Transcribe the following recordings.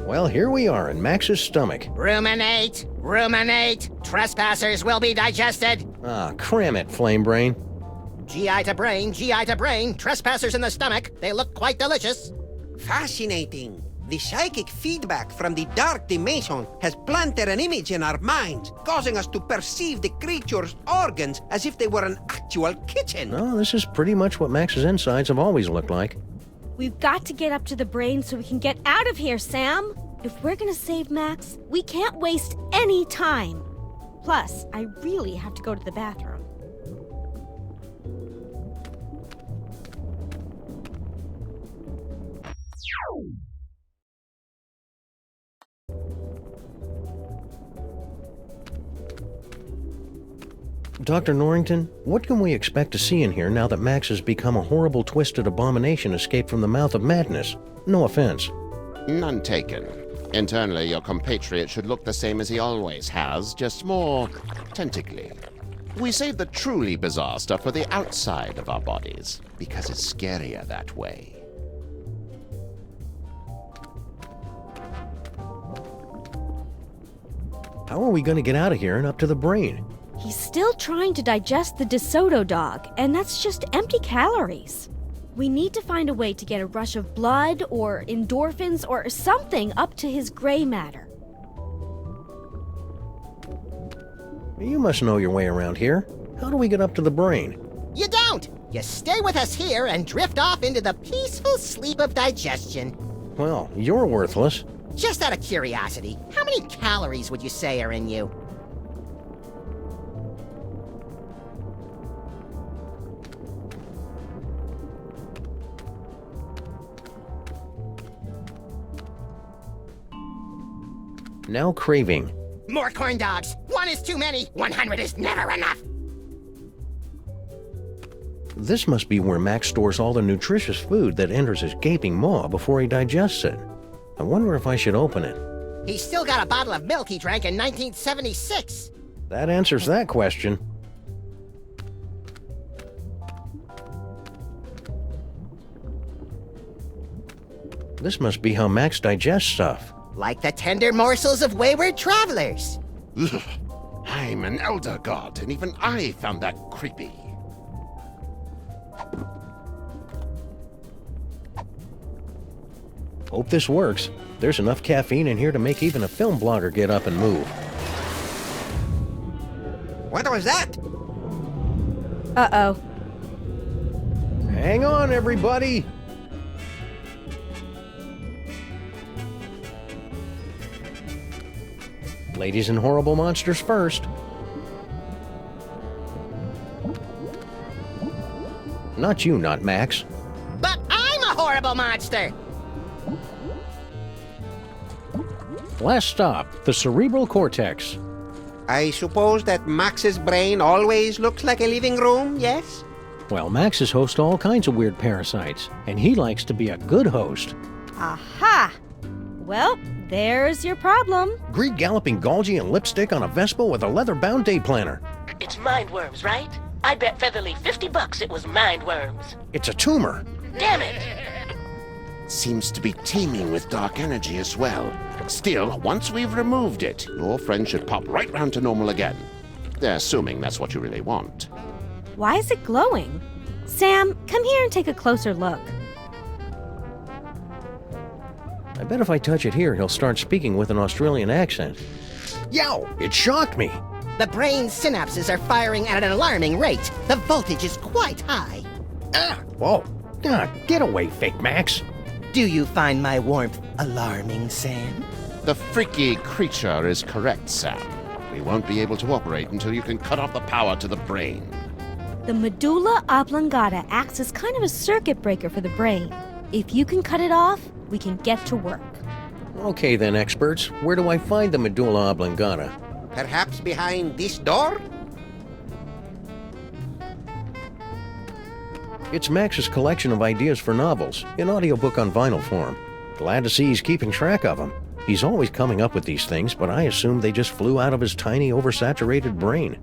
Well, here we are in Max's stomach. Ruminate! Ruminate! Trespassers will be digested! Ah, cram it, Flame Brain. GI to brain, GI to brain. Trespassers in the stomach. They look quite delicious. Fascinating. The psychic feedback from the dark dimension has planted an image in our minds, causing us to perceive the creature's organs as if they were an actual kitchen. No, this is pretty much what Max's insides have always looked like. We've got to get up to the brain so we can get out of here, Sam. If we're gonna save Max, we can't waste any time. Plus, I really have to go to the bathroom. Dr. Norrington, what can we expect to see in here now that Max has become a horrible, twisted abomination escaped from the mouth of madness? No offense. None taken. Internally, your compatriot should look the same as he always has, just more tentacly. We save the truly bizarre stuff for the outside of our bodies, because it's scarier that way. How are we going to get out of here and up to the brain? He's still trying to digest the DeSoto dog, and that's just empty calories. We need to find a way to get a rush of blood or endorphins or something up to his gray matter. You must know your way around here. How do we get up to the brain? You don't! You stay with us here and drift off into the peaceful sleep of digestion. Well, you're worthless. Just out of curiosity, how many calories would you say are in you? Now craving. More corn dogs! 1 is too many! 100 is never enough! This must be where Max stores all the nutritious food that enters his gaping maw before he digests it. I wonder if I should open it. He's still got a bottle of milk he drank in 1976. That answers that question. This must be how Max digests stuff. Like the tender morsels of wayward travelers. Ugh. I'm an elder god, and even I found that creepy. Hope this works. There's enough caffeine in here to make even a film blogger get up and move. What was that? Uh-oh. Hang on, everybody! Ladies and horrible monsters first. Not you, not Max. But I'm a horrible monster! Last stop, the cerebral cortex. I suppose that Max's brain always looks like a living room, yes? Well, Max is host to all kinds of weird parasites, and he likes to be a good host. Aha! Well, there's your problem. Greed galloping Golgi and lipstick on a Vespa with a leather-bound day planner. It's mind worms, right? I bet Featherly $50 it was mind worms. It's a tumor. Damn it! Seems to be teeming with dark energy as well. Still, once we've removed it, your friend should pop right round to normal again. Assuming that's what you really want. Why is it glowing? Sam, come here and take a closer look. I bet if I touch it here, he'll start speaking with an Australian accent. Yow! It shocked me! The brain's synapses are firing at an alarming rate. The voltage is quite high. Ah! Whoa! Ah, get away, fake Max! Do you find my warmth alarming, Sam? The freaky creature is correct, Sam. We won't be able to operate until you can cut off the power to the brain. The medulla oblongata acts as kind of a circuit breaker for the brain. If you can cut it off, we can get to work. Okay then, experts. Where do I find the medulla oblongata? Perhaps behind this door? It's Max's collection of ideas for novels, an audiobook on vinyl form. Glad to see he's keeping track of them. He's always coming up with these things, but I assumed they just flew out of his tiny, oversaturated brain.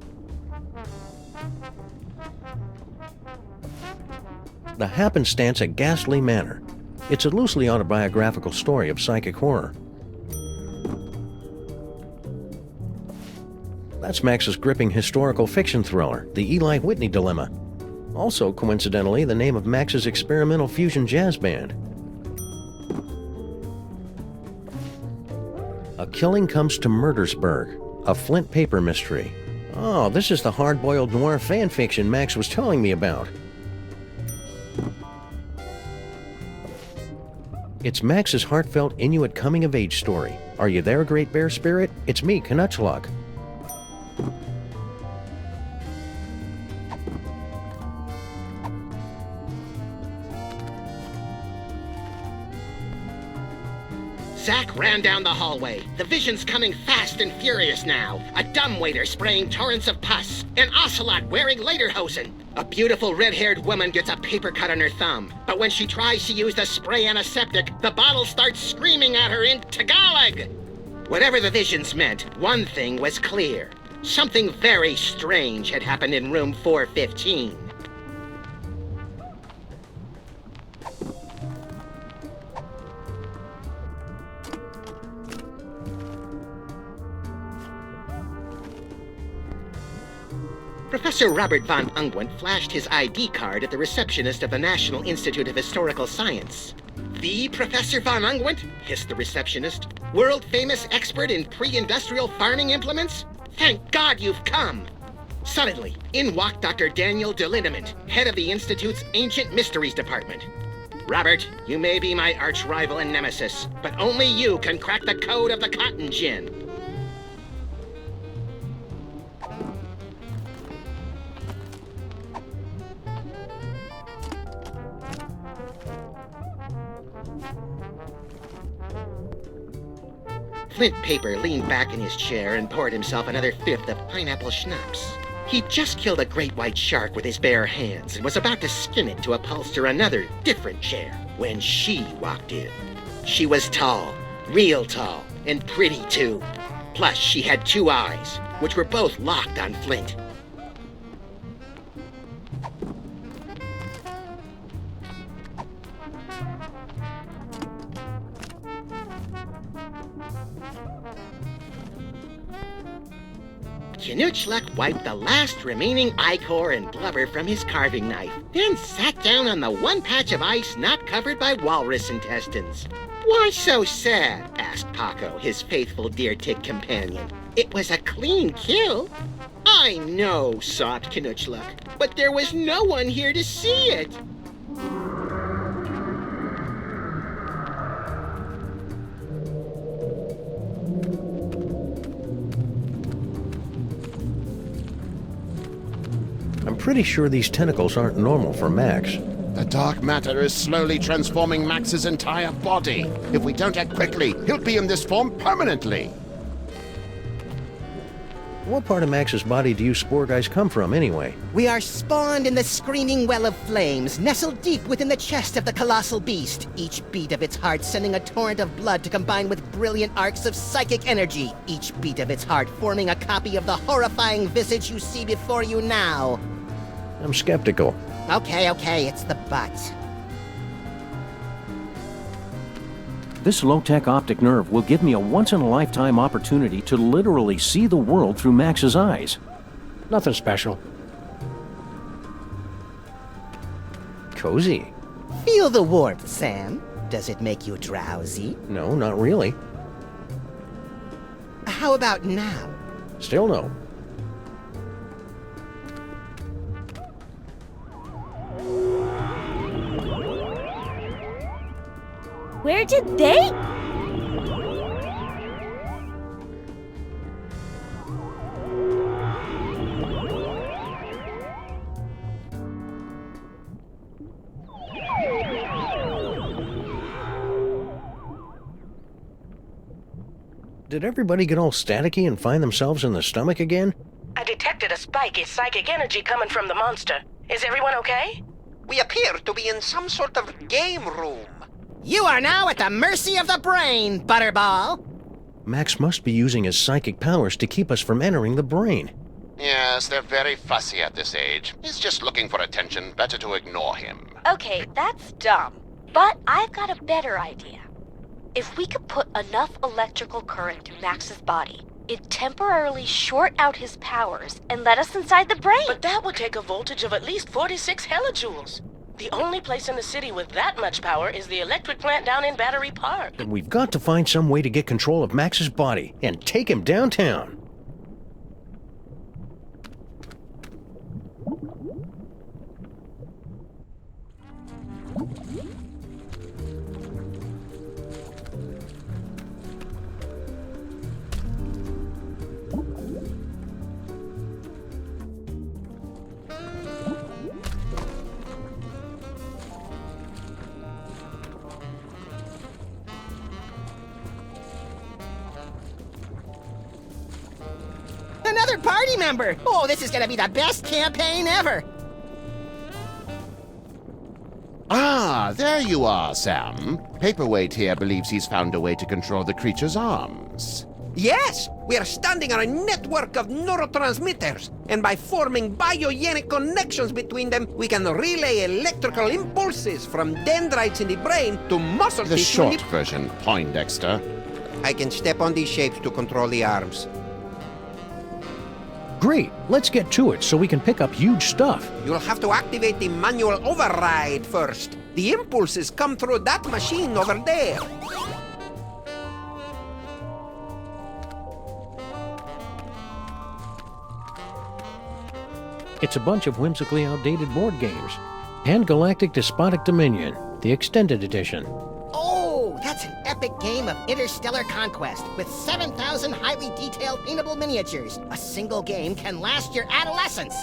The Happenstance at Ghastly Manor. It's a loosely autobiographical story of psychic horror. That's Max's gripping historical fiction thriller, The Eli Whitney Dilemma. Also, coincidentally, the name of Max's experimental fusion jazz band. A Killing Comes to Murdersburg, a Flint paper mystery. Oh, this is the hard-boiled noir fanfiction Max was telling me about. It's Max's heartfelt Inuit coming-of-age story. Are you there, Great Bear Spirit? It's me, Canuchlug. Zack ran down the hallway. The vision's coming fast and furious now. A dumbwaiter spraying torrents of pus. An ocelot wearing lederhosen. A beautiful red-haired woman gets a paper cut on her thumb. But when she tries to use the spray antiseptic, the bottle starts screaming at her in Tagalog. Whatever the visions meant, one thing was clear. Something very strange had happened in room 415. Professor Robert von Ungwent flashed his ID card at the receptionist of the National Institute of Historical Science. The Professor von Ungwent? Hissed the receptionist. World-famous expert in pre-industrial farming implements? Thank God you've come! Suddenly, in walked Dr. Daniel DeLinnement, head of the Institute's Ancient Mysteries Department. Robert, you may be my arch-rival and nemesis, but only you can crack the code of the cotton gin. Flint Paper leaned back in his chair and poured himself another fifth of pineapple schnapps. He'd just killed a great white shark with his bare hands and was about to skin it to upholster another, different chair when she walked in. She was tall, real tall, and pretty too. Plus, she had two eyes, which were both locked on Flint. Canuchlug wiped the last remaining ichor and blubber from his carving knife, then sat down on the one patch of ice not covered by walrus intestines. "Why so sad?" asked Paco, his faithful deer-tick companion. "It was a clean kill." "I know," sobbed Canuchlug, "but there was no one here to see it." I'm pretty sure these tentacles aren't normal for Max. The dark matter is slowly transforming Max's entire body. If we don't act quickly, he'll be in this form permanently. What part of Max's body do you spore guys come from, anyway? We are spawned in the screaming well of flames, nestled deep within the chest of the colossal beast, each beat of its heart sending a torrent of blood to combine with brilliant arcs of psychic energy, each beat of its heart forming a copy of the horrifying visage you see before you now. I'm skeptical. Okay, it's the butt. This low-tech optic nerve will give me a once-in-a-lifetime opportunity to literally see the world through Max's eyes. Nothing special. Cozy. Feel the warmth, Sam. Does it make you drowsy? No, not really. How about now? Still no. Where did they? Did everybody get all staticky and find themselves in the stomach again? I detected a spike in psychic energy coming from the monster. Is everyone okay? We appear to be in some sort of game room. You are now at the mercy of the brain, Butterball. Max must be using his psychic powers to keep us from entering the brain. Yes, they're very fussy at this age. He's just looking for attention. Better to ignore him. Okay, that's dumb. But I've got a better idea. If we could put enough electrical current through Max's body, It'd temporarily short out his powers and let us inside the brain. But that would take a voltage of at least 46 hellijoules. The only place in the city with that much power is the electric plant down in Battery Park. And we've got to find some way to get control of Max's body and take him downtown. Another party member! Oh, this is gonna be the best campaign ever! Ah, there you are, Sam. Paperweight here believes he's found a way to control the creature's arms. Yes, we are standing on a network of neurotransmitters, and by forming biogenic connections between them, we can relay electrical impulses from dendrites in the brain to muscle The tissue in short version, Poindexter. I can step on these shapes to control the arms. Great, let's get to it so we can pick up huge stuff. You'll have to activate the manual override first. The impulses come through that machine over there. It's a bunch of whimsically outdated board games. And Galactic Despotic Dominion, the extended edition. Oh, that's an epic game of interstellar conquest with 7,000 highly detailed paintable miniatures. A single game can last your adolescence.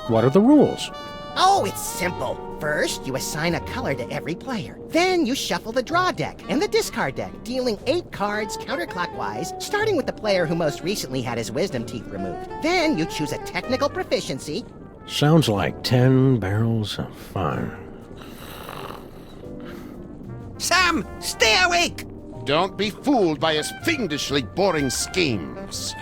What are the rules? Oh, it's simple. First, you assign a color to every player. Then you shuffle the draw deck and the discard deck, dealing 8 cards counterclockwise, starting with the player who most recently had his wisdom teeth removed. Then you choose a technical proficiency. Sounds like 10 barrels of fun. Sam, stay awake! Don't be fooled by his fiendishly boring schemes.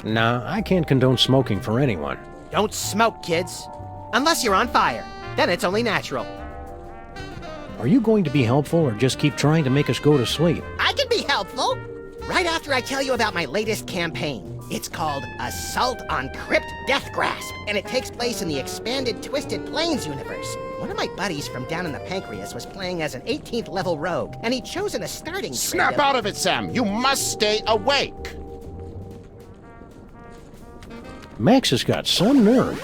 Nah, I can't condone smoking for anyone. Don't smoke, kids. Unless you're on fire. Then it's only natural. Are you going to be helpful or just keep trying to make us go to sleep? I can be helpful. Right after I tell you about my latest campaign. It's called Assault on Crypt Death Grasp, and it takes place in the expanded Twisted Plains universe. One of my buddies from down in the Pancreas was playing as an 18th level rogue, and he'd chosen a starting Snap trade of- out of it, Sam. You must stay awake. Max has got some nerve.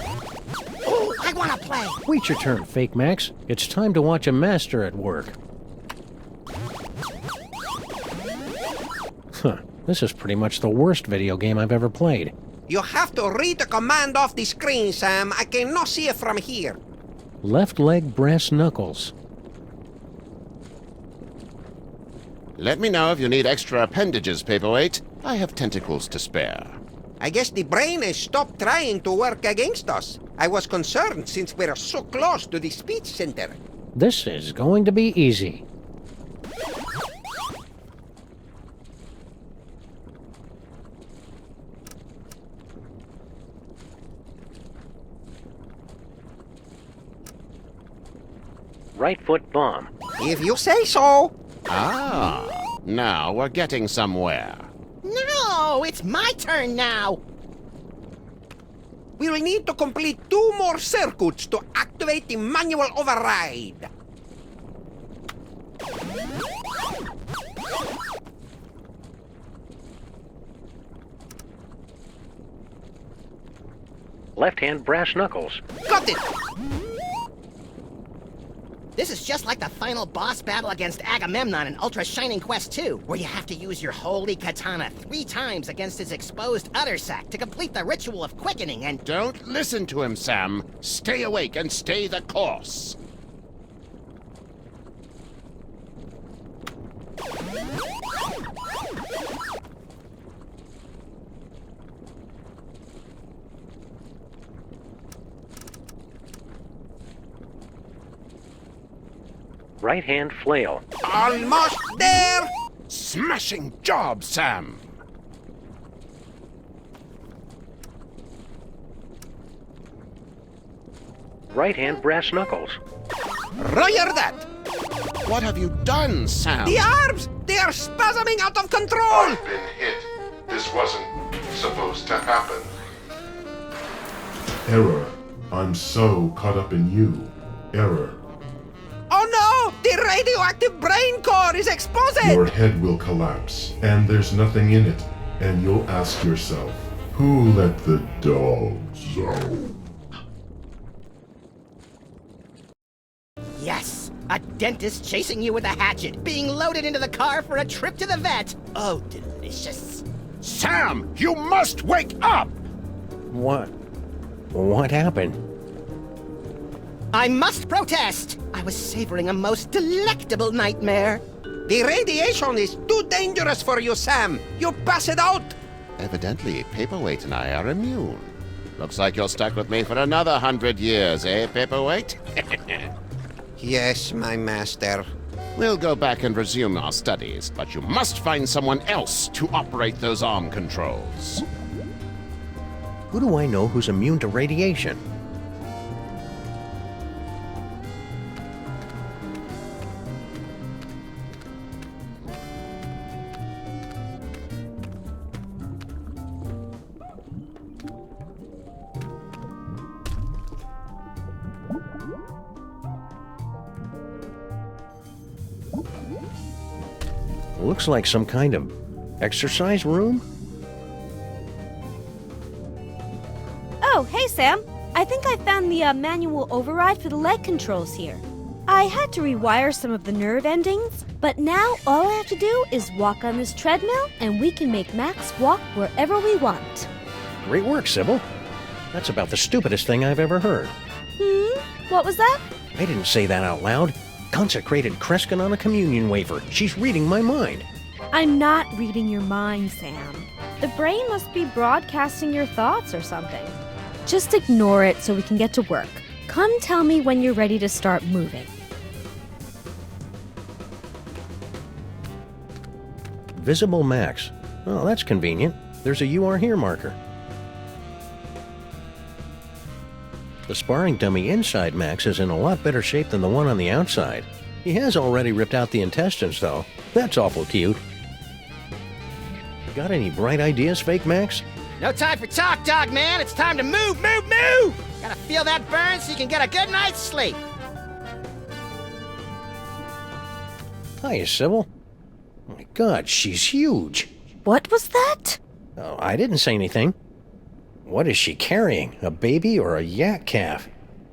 Oh, I want to play. Wait your turn, Fake Max. It's time to watch a master at work. Huh, this is pretty much the worst video game I've ever played. You have to read the command off the screen, Sam. I cannot see it from here. Left leg brass knuckles. Let me know if you need extra appendages, Paperweight. I have tentacles to spare. I guess the brain has stopped trying to work against us. I was concerned since we're so close to the speech center. This is going to be easy. Right foot bomb. If you say so. Ah, now we're getting somewhere. No, it's my turn now. We'll need to complete 2 more circuits to activate the manual override. Left hand brass knuckles. Got it! This is just like the final boss battle against Agamemnon in Ultra Shining Quest 2, where you have to use your holy katana 3 times against his exposed udder sac to complete the ritual of quickening and... Don't listen to him, Sam. Stay awake and stay the course. Right hand flail. Almost there! Smashing job, Sam. right hand brass knuckles. Roger that! What have you done, Sam? The arms! They are spasming out of control! I've been hit. This wasn't supposed to happen. Error. I'm so caught up in you. Error. Oh no! The radioactive brain core is exposed! Your head will collapse, and there's nothing in it. And you'll ask yourself, who let the dogs out? Yes, a dentist chasing you with a hatchet, being loaded into the car for a trip to the vet. Oh, delicious. Sam, you must wake up! What? What happened? I must protest. I was savoring a most delectable nightmare. The radiation is too dangerous for you, Sam! You pass it out! Evidently, Paperweight and I are immune. Looks like you're stuck with me for another 100 years, eh, Paperweight? Yes, my master. We'll go back and resume our studies, but you must find someone else to operate those arm controls. Who do I know who's immune to radiation? Looks like some kind of exercise room? Oh, hey, Sam. I think I found the manual override for the leg controls here. I had to rewire some of the nerve endings, but now all I have to do is walk on this treadmill and we can make Max walk wherever we want. Great work, Sybil. That's about the stupidest thing I've ever heard. What was that? I didn't say that out loud. Consecrated Kreskin on a communion wafer. She's reading my mind. I'm not reading your mind, Sam. The brain must be broadcasting your thoughts or something. Just ignore it so we can get to work. Come tell me when you're ready to start moving. Visible Max. Oh, that's convenient. There's a "You Are Here" marker. The sparring dummy inside Max is in a lot better shape than the one on the outside. He has already ripped out the intestines, though. That's awful cute. Got any bright ideas, Fake Max? No time for talk, dog man. It's time to move, move, move! Gotta feel that burn so you can get a good night's sleep. Hiya, Sybil. Oh my God, she's huge. What was that? Oh, I didn't say anything. What is she carrying? A baby or a yak calf?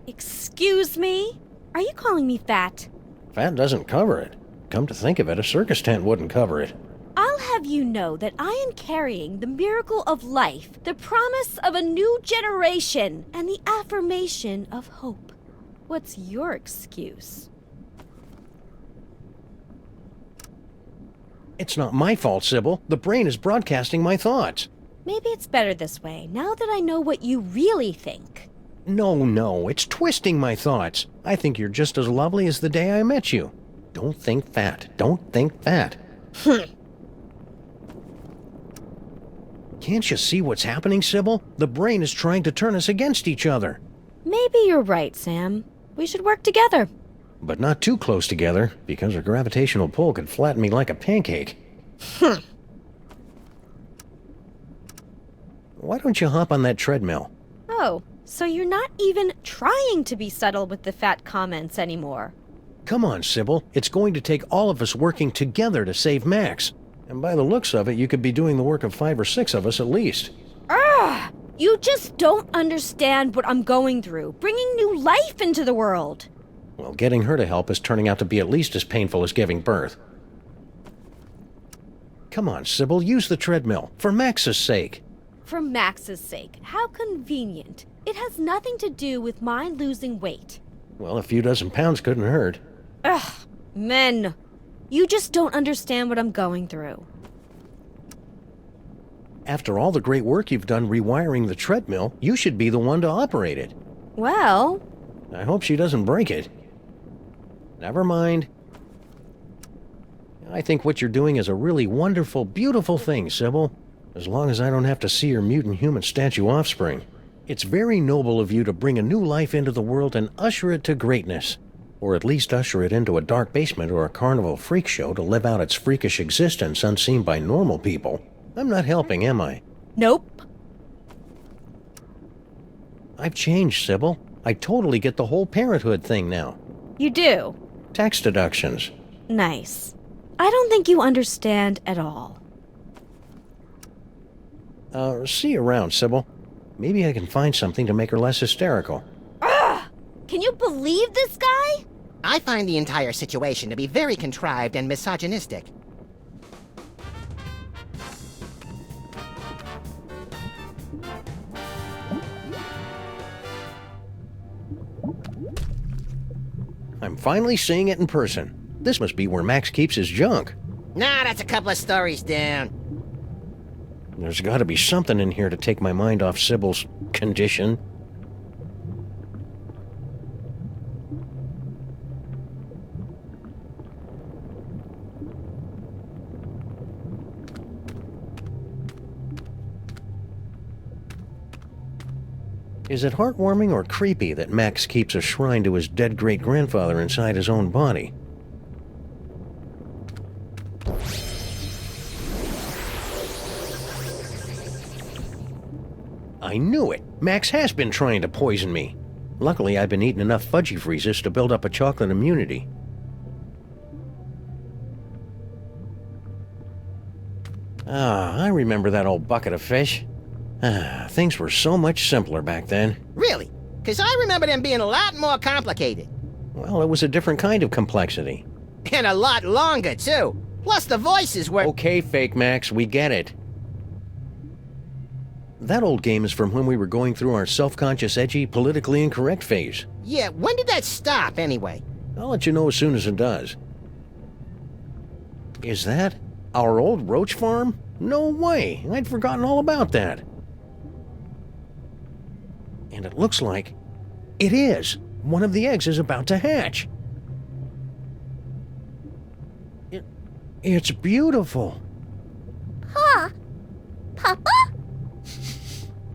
Excuse me? Are you calling me fat? Fat doesn't cover it. Come to think of it, a circus tent wouldn't cover it. I'll have you know that I am carrying the miracle of life, the promise of a new generation, and the affirmation of hope. What's your excuse? It's not my fault, Sybil. The brain is broadcasting my thoughts. Maybe it's better this way, now that I know what you really think. No, it's twisting my thoughts. I think you're just as lovely as the day I met you. Don't think fat. Don't think fat. Can't you see what's happening, Sybil? The brain is trying to turn us against each other. Maybe you're right, Sam. We should work together. But not too close together, because a gravitational pull could flatten me like a pancake. Why don't you hop on that treadmill? Oh, so you're not even trying to be subtle with the fat comments anymore. Come on, Sybil. It's going to take all of us working together to save Max. And by the looks of it, you could be doing the work of 5 or 6 of us at least. You just don't understand what I'm going through, bringing new life into the world. Well, getting her to help is turning out to be at least as painful as giving birth. Come on, Sybil, use the treadmill, for Max's sake. For Max's sake, how convenient. It has nothing to do with my losing weight. Well, a few dozen pounds couldn't hurt. Men. You just don't understand what I'm going through. After all the great work you've done rewiring the treadmill, you should be the one to operate it. Well... I hope she doesn't break it. Never mind. I think what you're doing is a really wonderful, beautiful thing, Sybil. As long as I don't have to see your mutant human statue offspring. It's very noble of you to bring a new life into the world and usher it to greatness. Or at least usher it into a dark basement or a carnival freak show to live out its freakish existence unseen by normal people. I'm not helping, am I? Nope. I've changed, Sybil. I totally get the whole parenthood thing now. You do? Tax deductions. Nice. I don't think you understand at all. See you around, Sybil. Maybe I can find something to make her less hysterical. Ugh! Can you believe this guy? I find the entire situation to be very contrived and misogynistic. I'm finally seeing it in person. This must be where Max keeps his junk. Nah, that's a couple of stories down. There's got to be something in here to take my mind off Sybil's condition. Is it heartwarming or creepy that Max keeps a shrine to his dead great-grandfather inside his own body? I knew it! Max has been trying to poison me. Luckily, I've been eating enough fudgy freezes to build up a chocolate immunity. I remember that old bucket of fish. Things were so much simpler back then. Really? Because I remember them being a lot more complicated. Well, it was a different kind of complexity. And a lot longer, too. Plus the voices were... Okay, Fake Max, we get it. That old game is from when we were going through our self-conscious, edgy, politically incorrect phase. Yeah, when did that stop, anyway? I'll let you know as soon as it does. Is that our old roach farm? No way! I'd forgotten all about that. And it looks like it is. One of the eggs is about to hatch. It's beautiful. Huh? Papa?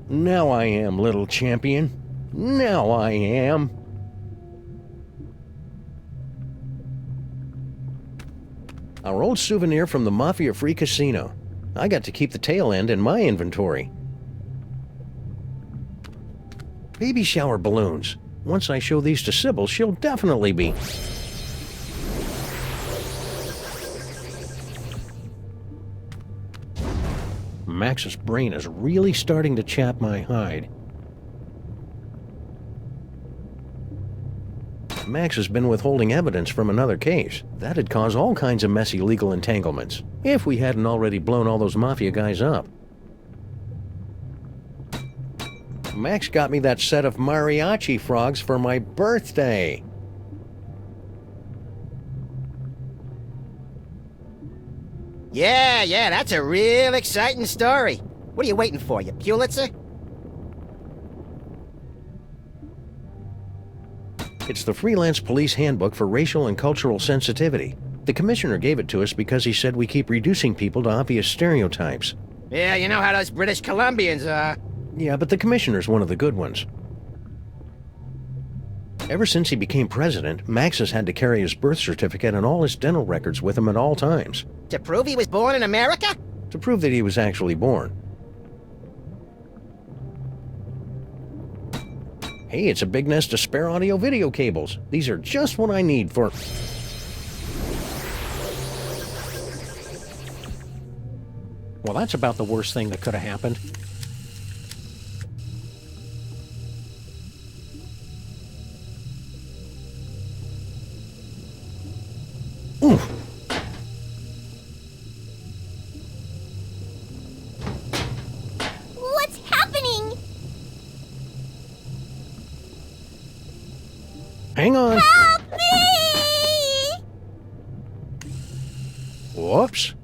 Now I am, little champion. Now I am. Our old souvenir from the Mafia-free casino. I got to keep the tail end in my inventory. Baby shower balloons. Once I show these to Sybil, she'll definitely be... Max's brain is really starting to chap my hide. Max has been withholding evidence from another case. That'd cause all kinds of messy legal entanglements, if we hadn't already blown all those Mafia guys up. Max got me that set of mariachi frogs for my birthday. Yeah, that's a real exciting story. What are you waiting for, you Pulitzer? It's the Freelance Police Handbook for Racial and Cultural Sensitivity. The commissioner gave it to us because he said we keep reducing people to obvious stereotypes. Yeah, you know how those British Columbians are. Yeah, but the commissioner's one of the good ones. Ever since he became president, Max has had to carry his birth certificate and all his dental records with him at all times. To prove he was born in America? To prove that he was actually born. Hey, it's a big nest of spare audio-video cables. These are just what I need for... Well, that's about the worst thing that could have happened. Oof. What's happening? Hang on. Help me! Whoops.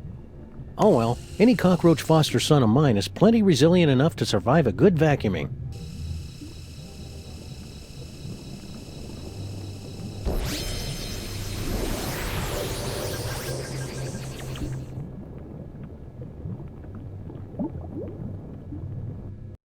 Oh well, any cockroach foster son of mine is plenty resilient enough to survive a good vacuuming.